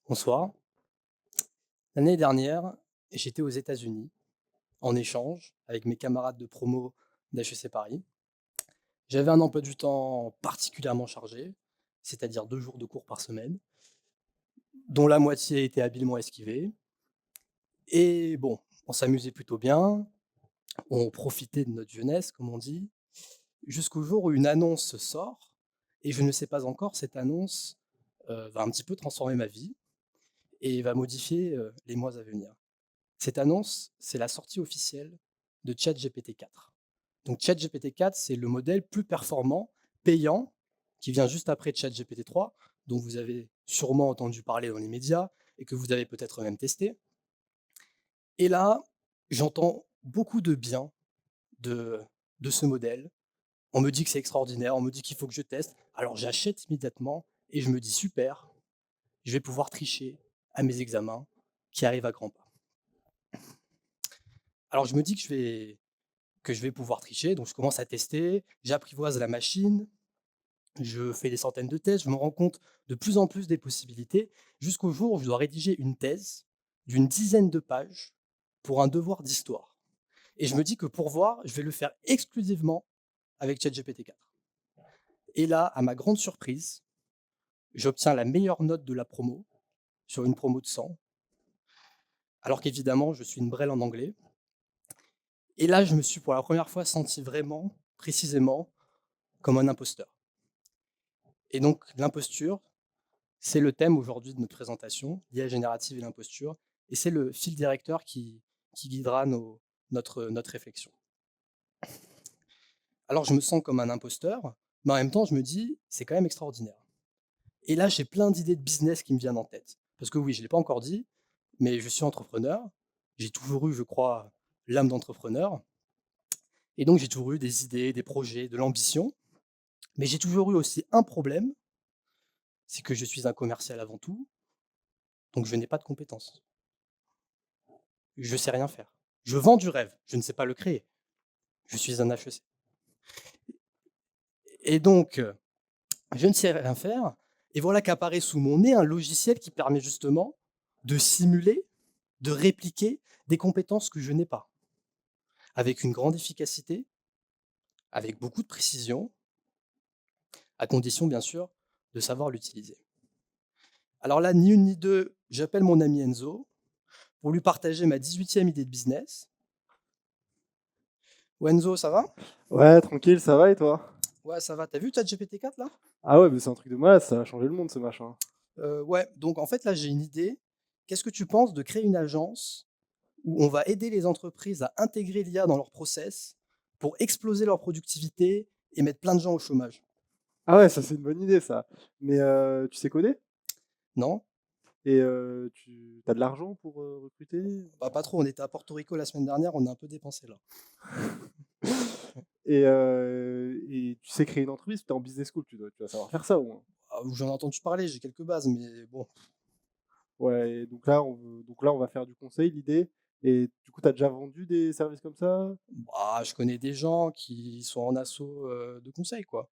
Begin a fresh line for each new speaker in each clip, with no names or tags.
Bonsoir. L'année dernière, j'étais aux États-Unis en échange avec mes camarades de promo d'HEC Paris. J'avais un emploi du temps particulièrement chargé, c'est-à-dire 2 jours de cours par semaine, dont la moitié était habilement esquivée. Et bon, on s'amusait plutôt bien, on profitait de notre jeunesse, comme on dit, jusqu'au jour où une annonce sort, et je ne sais pas encore, cette annonce va un petit peu transformer ma vie et va modifier les mois à venir. Cette annonce, c'est la sortie officielle de ChatGPT 4. Donc ChatGPT 4, c'est le modèle plus performant, payant, qui vient juste après ChatGPT 3, dont vous avez sûrement entendu parler dans les médias et que vous avez peut-être même testé. Et là, j'entends beaucoup de bien de, de ce modèle. On me dit que c'est extraordinaire, on me dit qu'il faut que je teste. Alors j'achète immédiatement et je me dis super, je vais pouvoir tricher à mes examens qui arrivent à grands pas. Alors je me dis que je vais pouvoir tricher. Donc, je commence à tester, j'apprivoise la machine, je fais des centaines de tests, je me rends compte de plus en plus des possibilités, jusqu'au jour où je dois rédiger une thèse d'une dizaine de pages pour un devoir d'histoire. Et je me dis que pour voir, je vais le faire exclusivement avec ChatGPT 4. Et là, à ma grande surprise, j'obtiens la meilleure note de la promo, sur une promo de 100, alors qu'évidemment, je suis une brêle en anglais. Et là, je me suis pour la première fois senti vraiment, précisément, comme un imposteur. Et donc, l'imposture, c'est le thème aujourd'hui de notre présentation, l'IA générative et l'imposture, et c'est le fil directeur qui guidera notre réflexion. Alors je me sens comme un imposteur, mais en même temps je me dis, c'est quand même extraordinaire. Et là j'ai plein d'idées de business qui me viennent en tête. Parce que oui, je ne l'ai pas encore dit, mais je suis entrepreneur, j'ai toujours eu, je crois, l'âme d'entrepreneur, et donc j'ai toujours eu des idées, des projets, de l'ambition, mais j'ai toujours eu aussi un problème, c'est que je suis un commercial avant tout, donc je n'ai pas de compétences. Je sais rien faire. Je vends du rêve, je ne sais pas le créer. Je suis un HEC. Et donc, je ne sais rien faire. Et voilà qu'apparaît sous mon nez un logiciel qui permet justement de simuler, de répliquer des compétences que je n'ai pas, avec une grande efficacité, avec beaucoup de précision, à condition bien sûr de savoir l'utiliser. Alors là, ni une ni deux, j'appelle mon ami Enzo pour lui partager ma 18e idée de business. Ouais, Enzo, ça va?
Ouais, tranquille, ça va et toi?
Ouais, ça va. T'as vu ChatGPT 4 là?
Ah ouais, mais c'est un truc de malade, ça a changé le monde ce machin.
Ouais, donc en fait là j'ai une idée. Qu'est-ce que tu penses de créer une agence où on va aider les entreprises à intégrer l'IA dans leurs process pour exploser leur productivité et mettre plein de gens au chômage?
Ah ouais, ça c'est une bonne idée ça. Mais tu sais coder?
Non?
Et tu as de l'argent pour recruter?
Bah, pas trop, on était à Porto Rico la semaine dernière, on a un peu dépensé là.
Et tu sais créer une entreprise, tu es en business school, tu vas savoir faire ça au moins.
Ah, j'en ai entendu parler, j'ai quelques bases, mais bon.
Ouais, et donc là on va faire du conseil, l'idée. Et du coup, tu as déjà vendu des services comme ça?
Bah, je connais des gens qui sont en asso de conseil, quoi.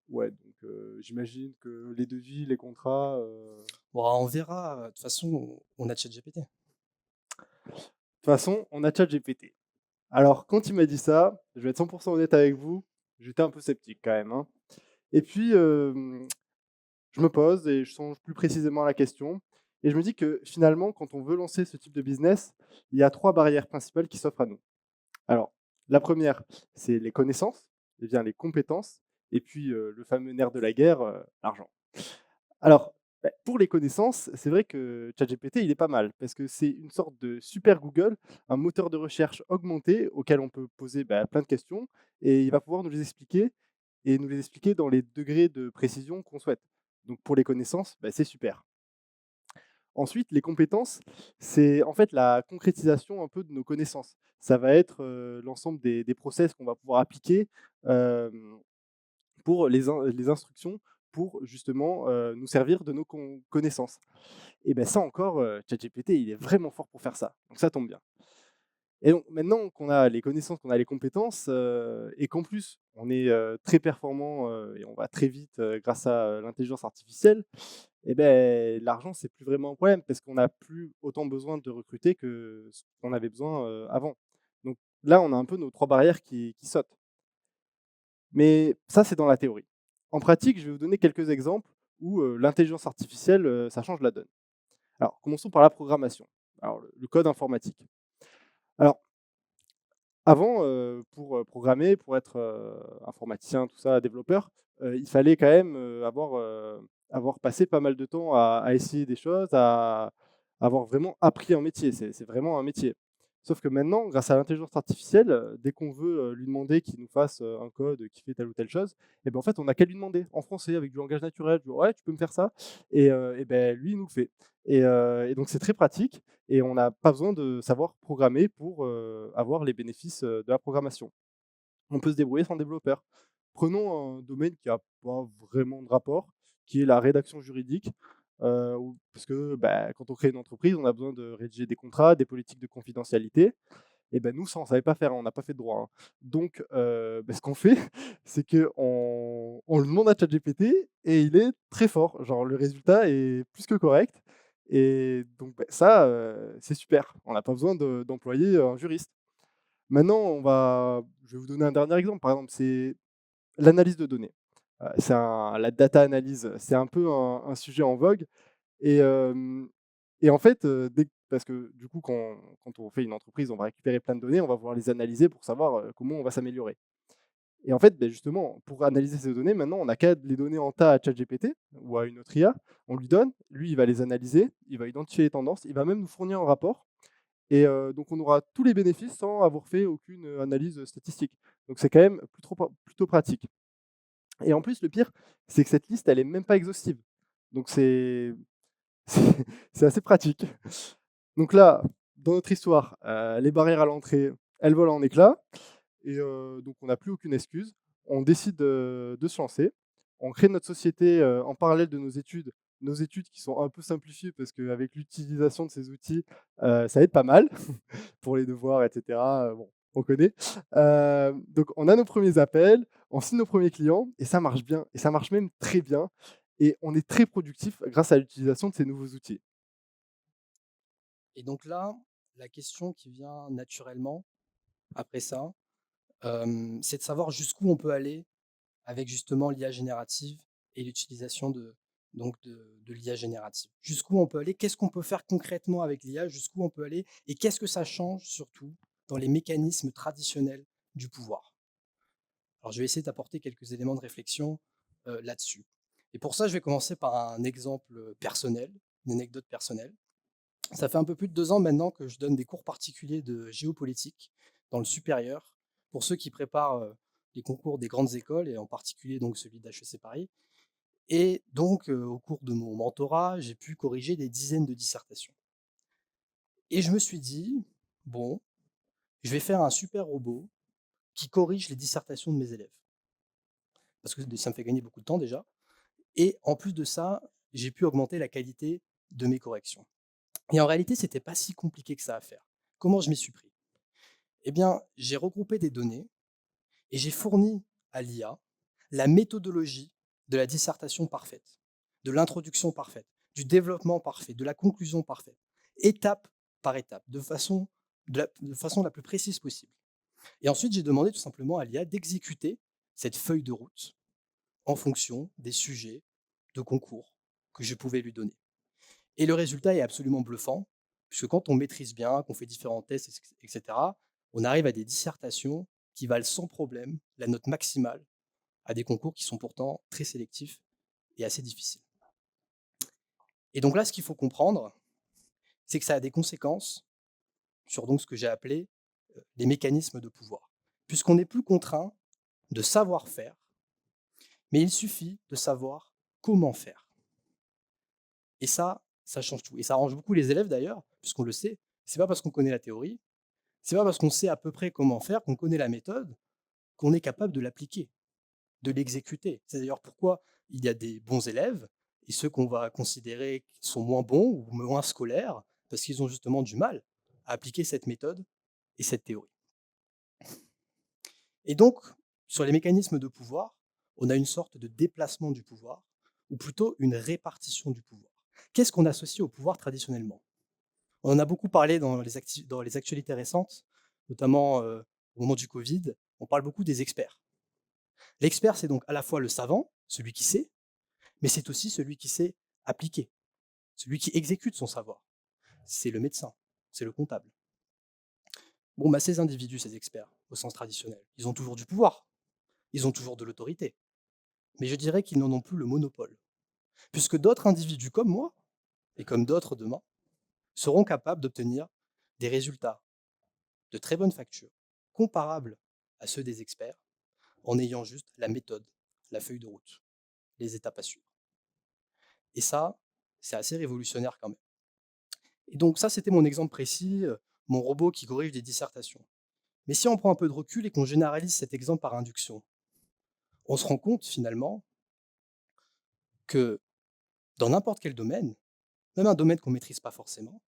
Ouais, donc j'imagine que les devis, les contrats.
Bon, on verra. De toute façon, on a ChatGPT.
De toute façon, on a ChatGPT. Alors, quand il m'a dit ça, je vais être 100% honnête avec vous, j'étais un peu sceptique quand même, hein. Et puis, je me pose et je songe plus précisément à la question. Et je me dis que finalement, quand on veut lancer ce type de business, il y a 3 barrières principales qui s'offrent à nous. Alors, la première, c'est les connaissances, et bien les compétences, et puis le fameux nerf de la guerre, l'argent. Alors, pour les connaissances, c'est vrai que ChatGPT, il est pas mal parce que c'est une sorte de super Google, un moteur de recherche augmenté auquel on peut poser, plein de questions et il va pouvoir nous les expliquer et nous les expliquer dans les degrés de précision qu'on souhaite. Donc pour les connaissances, c'est super. Ensuite, les compétences, c'est en fait la concrétisation un peu de nos connaissances. Ça va être, l'ensemble des process qu'on va pouvoir appliquer, hem pour les instructions pour justement, nous servir de nos connaissances. Et ben ça encore, ChatGPT, il est vraiment fort pour faire ça. Donc ça tombe bien. Et donc maintenant qu'on a les connaissances, qu'on a les compétences, et qu'en plus on est, très performant, et on va très vite, grâce à, l'intelligence artificielle, et beh, l'argent, c'est plus vraiment un problème parce qu'on n'a plus autant besoin de recruter que ce qu'on avait besoin, avant. Donc là, on a un peu nos 3 barrières qui sautent. Mais ça, c'est dans la théorie. En pratique, je vais vous donner quelques exemples où, l'intelligence artificielle, ça change la donne. Alors, commençons par la programmation. Alors le code informatique. Alors avant, pour, programmer, pour être, informaticien, tout ça, développeur, il fallait quand même, avoir passé pas mal de temps à essayer des choses, à avoir vraiment appris un métier. C'est vraiment un métier. Sauf que maintenant, grâce à l'intelligence artificielle, dès qu'on veut, lui demander qu'il nous fasse, un code qui fait telle ou telle chose, et ben, en fait, on n'a qu'à lui demander en français avec du langage naturel, du «Ouais, tu peux me faire ça?» et beh, lui, il nous le fait et donc c'est très pratique et on n'a pas besoin de savoir programmer pour, avoir les bénéfices, de la programmation. On peut se débrouiller sans développeur. Prenons un domaine qui a pas vraiment de rapport, qui est la rédaction juridique, où parce que, bah, quand on crée une entreprise, on a besoin de rédiger des contrats, des politiques de confidentialité et ben, nous, ça, on savait pas faire, hein, on n'a pas fait de droit, hein. Donc bah, ce qu'on fait, c'est qu'on le demande à ChatGPT et il est très fort. Genre le résultat est plus que correct et donc bah, ça, c'est super. On n'a pas besoin d'employer un juriste. Maintenant, je vais vous donner un dernier exemple. Par exemple, c'est l'analyse de données. C'est la data analyse, c'est un peu un sujet en vogue et hem et en fait, parce que du coup, quand on fait une entreprise, on va récupérer plein de données, on va pouvoir les analyser pour savoir, comment on va s'améliorer et en fait, beh, justement, pour analyser ces données, maintenant, on n'a qu'à les donner en tas à ChatGPT ou à une autre IA. On lui donne, lui, il va les analyser, il va identifier les tendances, il va même nous fournir un rapport et donc on aura tous les bénéfices sans avoir fait aucune, analyse, statistique. Donc c'est quand même plutôt pratique et en plus, le pire, c'est que cette liste, elle est même pas exhaustive. Donc c'est c'est assez pratique. Donc là, dans notre histoire, les barrières à l'entrée, elles volent en éclats et donc on n'a plus aucune excuse. On décide, de se lancer. On crée notre société, en parallèle de nos études. Nos études qui sont un peu simplifiées parce qu'avec l'utilisation de ces outils, ça aide pas mal pour les devoirs et cetera, bon, on connaît. Donc on a nos premiers appels, on signe nos premiers clients et ça marche bien et ça marche même très bien et on est très productif grâce à l'utilisation de ces nouveaux outils.
Et donc là, la question qui vient naturellement après ça, c'est de savoir jusqu'où on peut aller avec justement l'IA générative et l'utilisation de l'IA générative. Jusqu'où on peut aller? Qu'est-ce qu'on peut faire concrètement avec l'IA? Jusqu'où on peut aller? Et qu'est-ce que ça change surtout dans les mécanismes traditionnels du pouvoir? Alors je vais essayer d'apporter quelques éléments de réflexion, là-dessus. Et pour ça, je vais commencer par un exemple, personnel, une anecdote personnelle. Ça fait un peu plus de 2 ans maintenant que je donne des cours particuliers de géopolitique dans le supérieur, pour ceux qui préparent, les concours des grandes écoles et en particulier donc celui d'HEC Paris et donc au cours de mon mentorat, j'ai pu corriger des dizaines de dissertations et je me suis dit: «Bon, je vais faire un super robot qui corrige les dissertations de mes élèves». Parce que ça me fait gagner beaucoup de temps déjà et en plus de ça, j'ai pu augmenter la qualité de mes corrections et en réalité, c'était pas si compliqué que ça à faire. Comment je m'y suis pris? Eh bien, j'ai regroupé des données et j'ai fourni à l'IA la méthodologie de la dissertation parfaite, de l'introduction parfaite, du développement parfait, de la conclusion parfaite, étape par étape, de façon la plus précise possible. Et ensuite, j'ai demandé tout simplement à l'IA d'exécuter cette feuille de route en fonction des sujets de concours que je pouvais lui donner. Et le résultat est absolument bluffant, puisque quand on maîtrise bien, qu'on fait différents tests, etc., on arrive à des dissertations qui valent sans problème la note maximale à des concours qui sont pourtant très sélectifs et assez difficiles. Et donc là, ce qu'il faut comprendre, c'est que ça a des conséquences sur donc ce que j'ai appelé les mécanismes de pouvoir. Puisqu'on n'est plus contraint de savoir faire, mais il suffit de savoir comment faire. Et ça change tout. Et ça arrange beaucoup les élèves d'ailleurs, puisqu'on le sait. C'est pas parce qu'on connaît la théorie, c'est pas parce qu'on sait à peu près comment faire, qu'on connaît la méthode, qu'on est capable de l'appliquer, de l'exécuter. C'est d'ailleurs pourquoi il y a des bons élèves et ceux qu'on va considérer qui sont moins bons ou moins scolaires, parce qu'ils ont justement du mal à appliquer cette méthode et cette théorie. Et donc, sur les mécanismes de pouvoir, on a une sorte de déplacement du pouvoir, ou plutôt une répartition du pouvoir. Qu'est-ce qu'on associe au pouvoir traditionnellement? On en a beaucoup parlé dans les actualités récentes, notamment au moment du Covid. On parle beaucoup des experts. L'expert, c'est donc à la fois le savant, celui qui sait, mais c'est aussi celui qui sait appliquer, celui qui exécute son savoir. C'est le médecin, c'est le comptable. Bon, bah, ces individus, ces experts, au sens traditionnel, ils ont toujours du pouvoir, ils ont toujours de l'autorité, mais je dirais qu'ils n'en ont plus le monopole, puisque d'autres individus comme moi, et comme d'autres demain, seront capables d'obtenir des résultats de très bonne facture, comparables à ceux des experts, en ayant juste la méthode, la feuille de route, les étapes à suivre. Et ça, c'est assez révolutionnaire quand même. Et donc ça, c'était mon exemple précis, mon robot qui corrige des dissertations. Mais si on prend un peu de recul et qu'on généralise cet exemple par induction, on se rend compte finalement que dans n'importe quel domaine, même un domaine qu'on ne maîtrise pas forcément,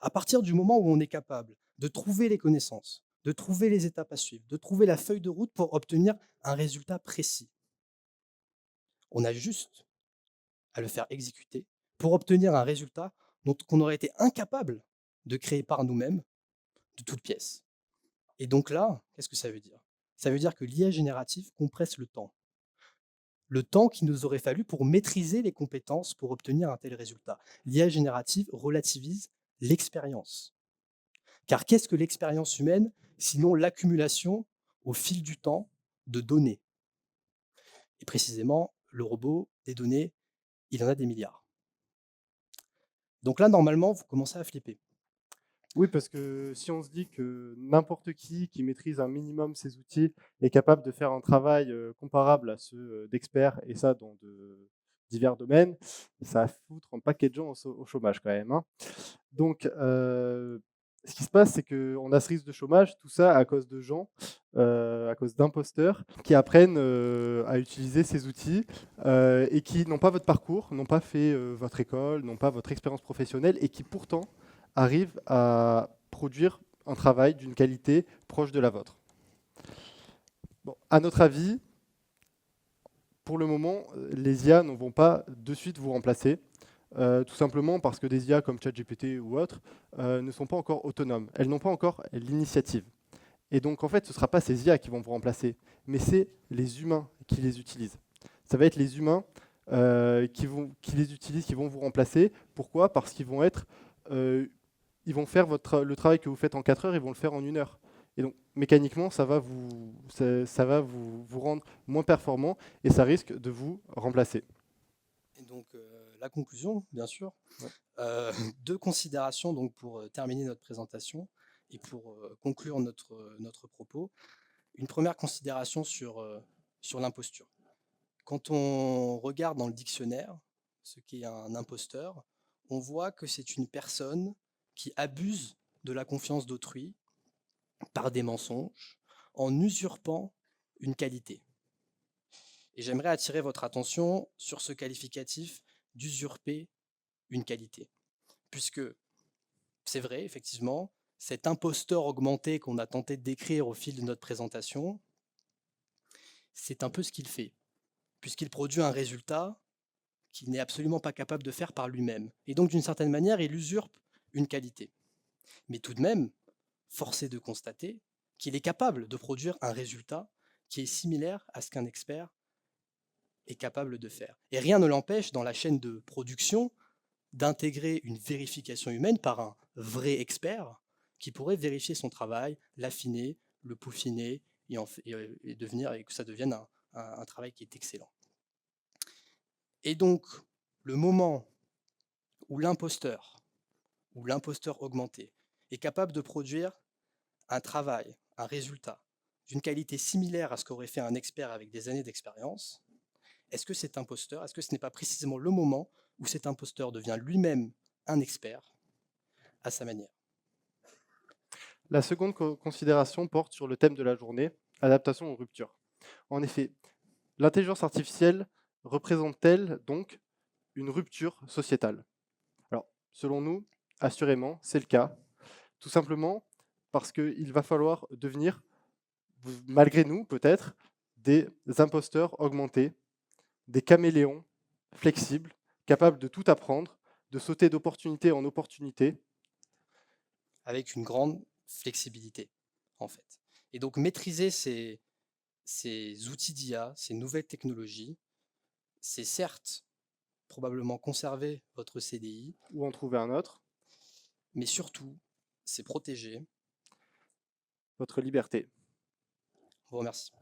à partir du moment où on est capable de trouver les connaissances, de trouver les étapes à suivre, de trouver la feuille de route pour obtenir un résultat précis, on a juste à le faire exécuter pour obtenir un résultat qu'on aurait été incapable de créer par nous-mêmes de toutes pièces. Et donc là, qu'est-ce que ça veut dire? Ça veut dire que l'IA générative compresse le temps. Le temps qu'il nous aurait fallu pour maîtriser les compétences pour obtenir un tel résultat. L'IA générative relativise l'expérience. Car qu'est-ce que l'expérience humaine sinon l'accumulation au fil du temps de données? Et précisément, le robot, des données, il en a des milliards. Donc là, normalement, vous commencez à flipper.
Oui, parce que si on se dit que n'importe qui maîtrise un minimum ces outils est capable de faire un travail comparable à ceux d'experts, et ça dans de divers domaines, ça va foutre un paquet de gens au chômage quand même, hein. Donc, ce qui se passe, c'est qu'on a ce risque de chômage, tout ça à cause de gens, à cause d'imposteurs qui apprennent à utiliser ces outils et qui n'ont pas votre parcours, n'ont pas fait votre école, n'ont pas votre expérience professionnelle et qui pourtant arrivent à produire un travail d'une qualité proche de la vôtre. Bon, à notre avis, pour le moment, les IA ne vont pas de suite vous remplacer. Tout simplement parce que des IA comme ChatGPT ou autres ne sont pas encore autonomes. Elles n'ont pas encore l'initiative. Et donc, en fait, ce ne sera pas ces IA qui vont vous remplacer, mais c'est les humains qui les utilisent. Ça va être les humains qui les utilisent, qui vont vous remplacer. Pourquoi? Parce qu'ils vont être, ils vont faire le travail que vous faites en 4 heures, ils vont le faire en 1 heure. Et donc, mécaniquement, ça va vous rendre moins performant et ça risque de vous remplacer.
Et donc, la conclusion, bien sûr.
Ouais.
Deux considérations donc, pour terminer notre présentation et pour conclure notre propos. Une première considération sur l'imposture. Quand on regarde dans le dictionnaire ce qu'est un imposteur, on voit que c'est une personne qui abuse de la confiance d'autrui par des mensonges en usurpant une qualité. Et j'aimerais attirer votre attention sur ce qualificatif d'usurper une qualité. Puisque c'est vrai, effectivement, cet imposteur augmenté qu'on a tenté de décrire au fil de notre présentation, c'est un peu ce qu'il fait, puisqu'il produit un résultat qu'il n'est absolument pas capable de faire par lui-même. Et donc, d'une certaine manière, il usurpe une qualité. Mais tout de même, force est de constater qu'il est capable de produire un résultat qui est similaire à ce qu'un expert est capable de faire. Et rien ne l'empêche, dans la chaîne de production, d'intégrer une vérification humaine par un vrai expert qui pourrait vérifier son travail, l'affiner, le peaufiner et que ça devienne un travail qui est excellent. Et donc, le moment où l'imposteur augmenté est capable de produire un travail, un résultat d'une qualité similaire à ce qu'aurait fait un expert avec des années d'expérience, est-ce que cet imposteur, est-ce que ce n'est pas précisément le moment où cet imposteur devient lui-même un expert à sa manière?
La seconde considération porte sur le thème de la journée, adaptation aux ruptures. En effet, l'intelligence artificielle représente-t-elle donc une rupture sociétale? Alors, selon nous, assurément, c'est le cas. Tout simplement parce qu'il va falloir devenir, malgré nous peut-être, des imposteurs augmentés, des caméléons flexible, capable de tout apprendre, de sauter d'opportunité en opportunité.
avec une grande flexibilité, en fait. Et donc maîtriser ces outils d'IA, ces nouvelles technologies, c'est certes probablement conserver votre CDI,
Ou en trouver un autre,
mais surtout, c'est protéger.
votre liberté.
Je vous remercie.